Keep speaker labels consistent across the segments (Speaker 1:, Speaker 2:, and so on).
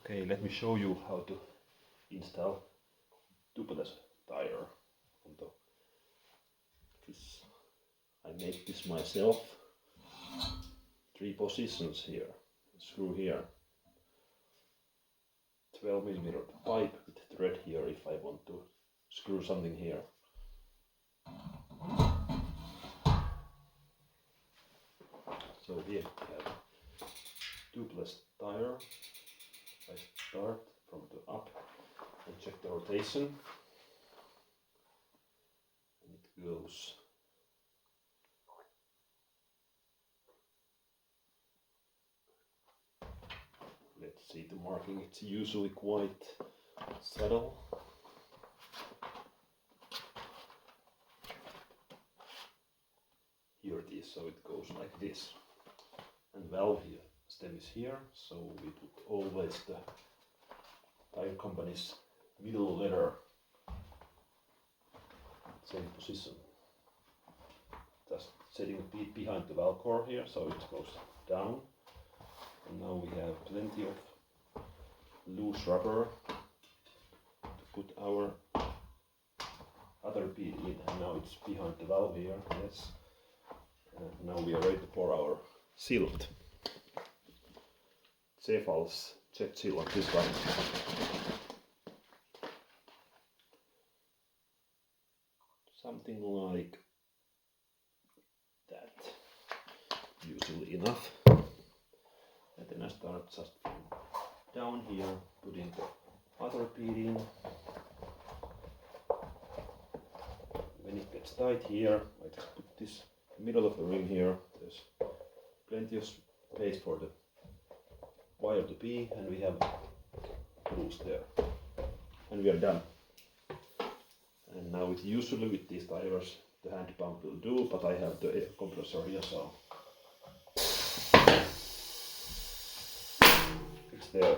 Speaker 1: Okay, let me show you how to install tubeless tire on this. I made this myself. 3 positions here, screw here, 12mm pipe with thread here if I want to screw something here. So here we have tubeless tire. I start from the up and check the rotation, and it goes let's see the marking, it's usually quite subtle. Here it is, so it goes like this. And valve here, stem is here, so we put always the tire company's middle letter, same position. Just setting a bit behind the valve core here, so it goes down. And now we have plenty of loose rubber to put our other bead in, and now it's behind the valve here, yes. And now we are ready to pour our sealant. Cephals jet sealant, this one. Something like that, usually enough. And then I start just from down here, putting the other bead in. When it gets tight here, I just put this in the middle of the ring here. There's plenty of space for the wire to be, and we have grooves there. And we are done. And now usually with these tires the hand pump will do, but I have the air compressor here, so it's there.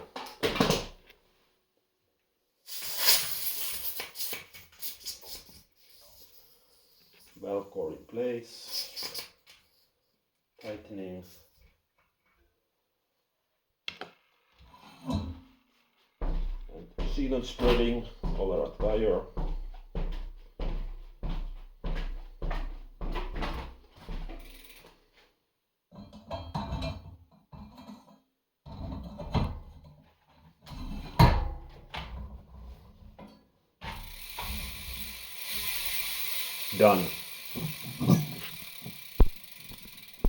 Speaker 1: Valve core in place, tightening, and sealant spreading all around the tire. Done.